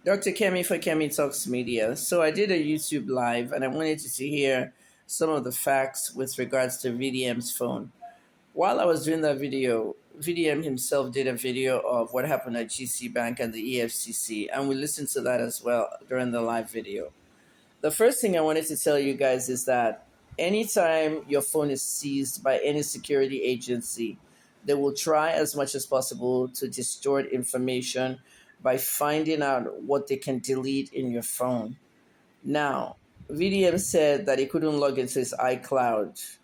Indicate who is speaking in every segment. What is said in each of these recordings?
Speaker 1: Dr. Kemi for Kemi Talks Media. So I did a YouTube live and I wanted you to hear some of the facts with regards to VDM's phone. While I was doing that video, VDM himself did a video of what happened at GC Bank and the EFCC, and we listened to that as well during the live video. The first thing I wanted to tell you guys is that anytime your phone is seized by any security agency, they will try as much as possible to distort information by finding out what they can delete in your phone. Now, VDM said that he couldn't log into his iCloud.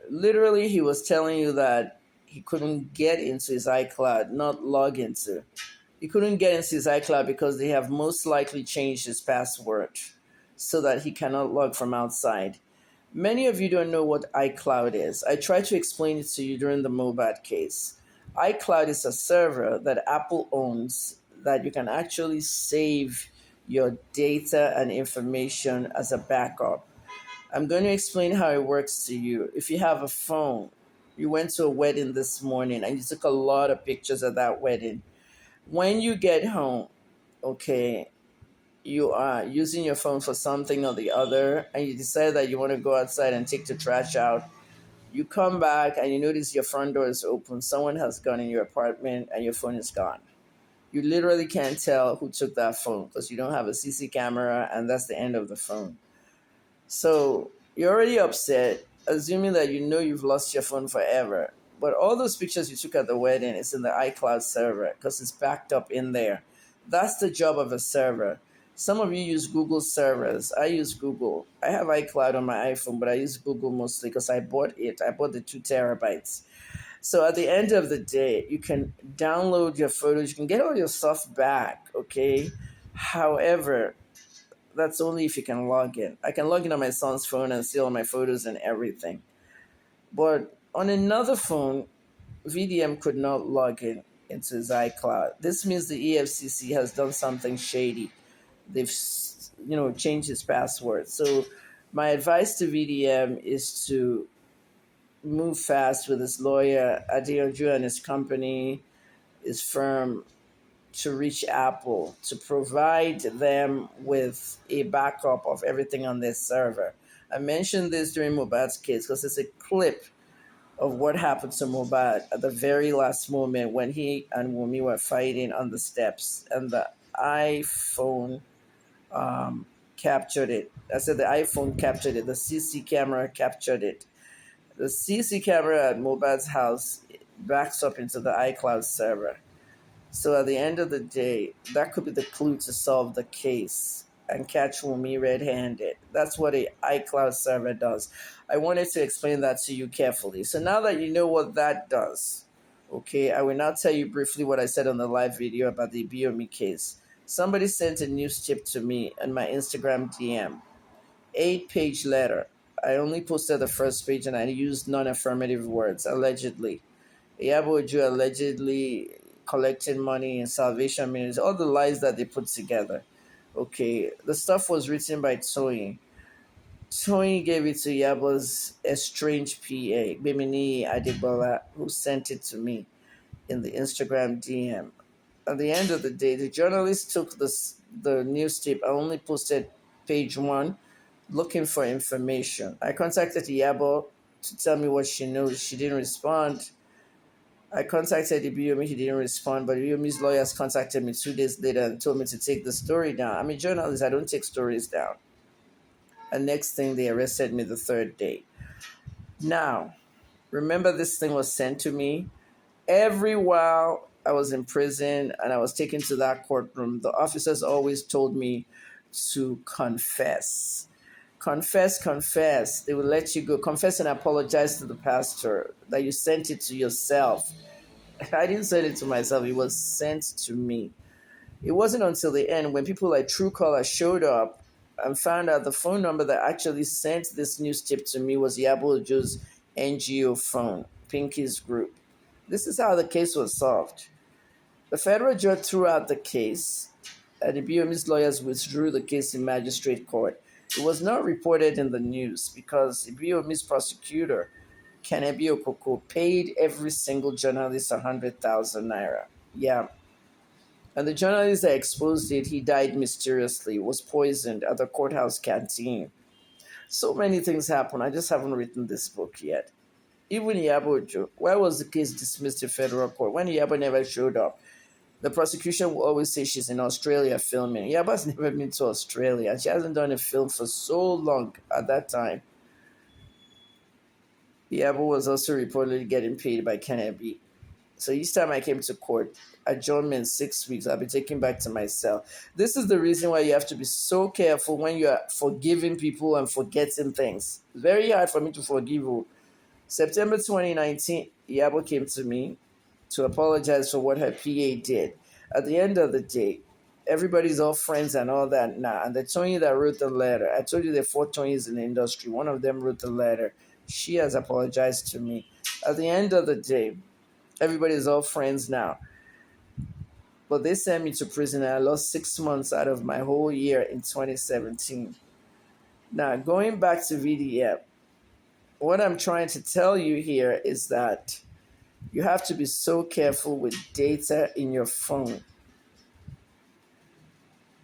Speaker 1: Literally, he was telling you that he couldn't get into his iCloud, not log into. He couldn't get into his iCloud because they have most likely changed his password so that he cannot log from outside. Many of you don't know what iCloud is. I tried to explain it to you during the Mobad case. iCloud is a server that Apple owns that you can actually save your data and information as a backup. I'm going to explain how it works to you. If you have a phone, you went to a wedding this morning and you took a lot of pictures of that wedding. When you get home, okay, you are using your phone for something or the other, and you decide that you want to go outside and take the trash out. You come back and you notice your front door is open. Someone has gone in your apartment and your phone is gone. You literally can't tell who took that phone because you don't have a CC camera, and that's the end of the phone. So you're already upset, assuming that you know you've lost your phone forever. But all those pictures you took at the wedding is in the iCloud server because it's backed up in there. That's the job of a server. Some of you use Google servers. I use Google. I have iCloud on my iPhone, but I use Google mostly because I bought it. I bought the 2 terabytes. So at the end of the day, you can download your photos. You can get all your stuff back, okay? However, that's only if you can log in. I can log in on my son's phone and see all my photos and everything. But on another phone, VDM could not log in into his iCloud. This means the EFCC has done something shady. They've, changed his password. So my advice to VDM is to move fast with his lawyer, Adeoju, and his company, his firm, to reach Apple to provide them with a backup of everything on their server. I mentioned this during Mobad's case because it's a clip of what happened to Mobad at the very last moment when he and Wumi were fighting on the steps, and the iPhone captured it. I said the iPhone captured it. The CC camera captured it. The CC camera at Mobad's house backs up into the iCloud server. So at the end of the day, that could be the clue to solve the case and catch Wumi red-handed. That's what a iCloud server does. I wanted to explain that to you carefully. So now that you know what that does, okay, I will now tell you briefly what I said on the live video about the Biomi case. Somebody sent a news tip to me on my Instagram DM. 8-page letter. I only posted the first page and I used non-affirmative words, allegedly. Yaboju allegedly collecting money in Salvation Ministries, all the lies that they put together. Okay, the stuff was written by Toyin. Toyin gave it to Yabo's estranged PA, Bimini Adebola, who sent it to me in the Instagram DM. At the end of the day, the journalist took the news tip. I only posted page 1 looking for information. I contacted Yabo to tell me what she knows. She didn't respond. I contacted Ibiyomi, he didn't respond, but Ibiyomi's lawyers contacted me 2 days later and told me to take the story down. I'm a journalist, I don't take stories down. And next thing, they arrested me the 3rd day. Now, remember this thing was sent to me? Every while I was in prison and I was taken to that courtroom, the officers always told me to confess. Confess. They will let you go. Confess and apologize to the pastor that you sent it to yourself. I didn't send it to myself. It was sent to me. It wasn't until the end when people like Truecaller showed up and found out the phone number that actually sent this news tip to me was Yaboju's NGO phone, Pinky's group. This is how the case was solved. The federal judge threw out the case, and the BOM's lawyers withdrew the case in magistrate court. It was not reported in the news because the BOM's prosecutor, Kennedy Okoko, paid every single journalist 100,000 naira. Yeah. And the journalist that exposed it, he died mysteriously, was poisoned at the courthouse canteen. So many things happen. I just haven't written this book yet. Even Yabojo, why was the case dismissed in federal court when Yabo never showed up? The prosecution will always say she's in Australia filming. Yaba's never been to Australia. She hasn't done a film for so long at that time. Yabo was also reportedly getting paid by Kennedy. So each time I came to court, adjournment 6 weeks, I'll be taken back to my cell. This is the reason why you have to be so careful when you're forgiving people and forgetting things. It's very hard for me to forgive you. September 2019, Yabo came to me to apologize for what her PA did. At the end of the day, everybody's all friends and all that now. And the Tony that wrote the letter, I told you there are 4 Tonys in the industry. One of them wrote the letter. She has apologized to me. At the end of the day, everybody's all friends now. But they sent me to prison and I lost 6 months out of my whole year in 2017. Now, going back to VDM, what I'm trying to tell you here is that you have to be so careful with data in your phone.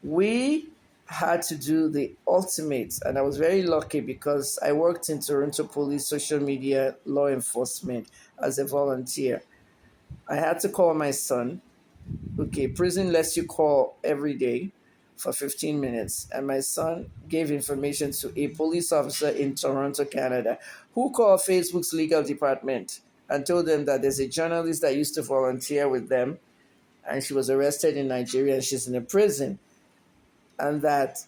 Speaker 1: We had to do the ultimate, and I was very lucky because I worked in Toronto Police social media law enforcement as a volunteer. I had to call my son. Okay, prison lets you call every day for 15 minutes. And my son gave information to a police officer in Toronto, Canada, who called Facebook's legal department and told them that there's a journalist that used to volunteer with them and she was arrested in Nigeria and she's in a prison. And that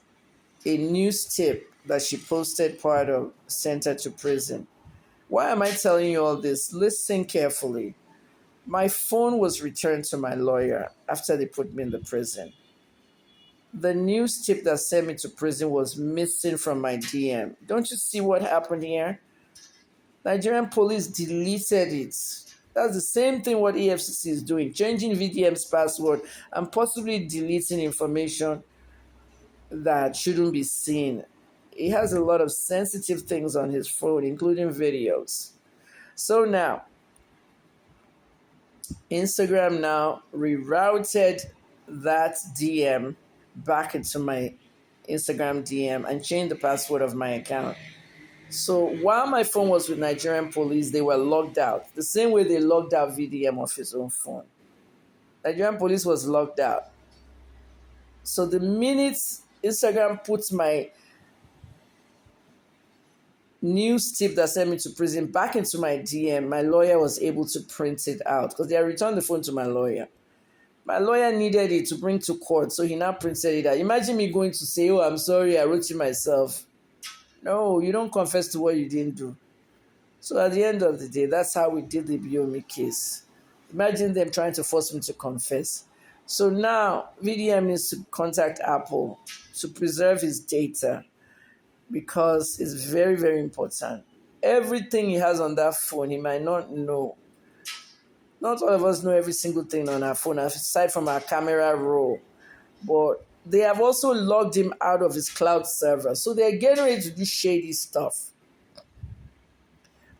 Speaker 1: a news tip that she posted part of sent her to prison. Why am I telling you all this? Listen carefully. My phone was returned to my lawyer after they put me in the prison. The news tip that sent me to prison was missing from my DM. Don't you see what happened here? Nigerian police deleted it. That's the same thing what EFCC is doing, changing VDM's password and possibly deleting information that shouldn't be seen. He has a lot of sensitive things on his phone, including videos. So now, Instagram now rerouted that DM back into my Instagram DM and changed the password of my account. So while my phone was with Nigerian police, they were logged out. The same way they logged out VDM off his own phone. Nigerian police was logged out. So the minute Instagram puts my news tip that sent me to prison back into my DM, my lawyer was able to print it out because they had returned the phone to my lawyer. My lawyer needed it to bring to court, so he now printed it out. Imagine me going to say, oh, I'm sorry, I wrote it myself. No, you don't confess to what you didn't do. So at the end of the day, that's how we did the Biomi case. Imagine them trying to force me to confess. So now VDM needs to contact Apple to preserve his data because it's very, very important. Everything he has on that phone, he might not know. Not all of us know every single thing on our phone, aside from our camera roll. But they have also logged him out of his cloud server. So they're getting ready to do shady stuff.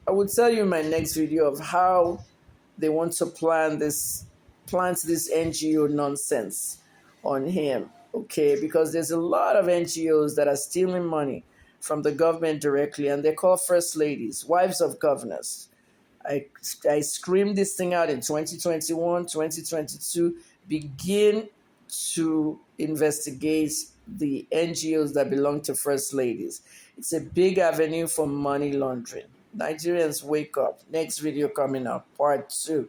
Speaker 1: I will tell you in my next video of how they want to plant this NGO nonsense on him. Okay, because there's a lot of NGOs that are stealing money from the government directly, and they're called first ladies, wives of governors. I screamed this thing out in 2021, 2022, begin to investigate the NGOs that belong to first ladies. It's a big avenue for money laundering. Nigerians, wake up. Next video coming up, part 2.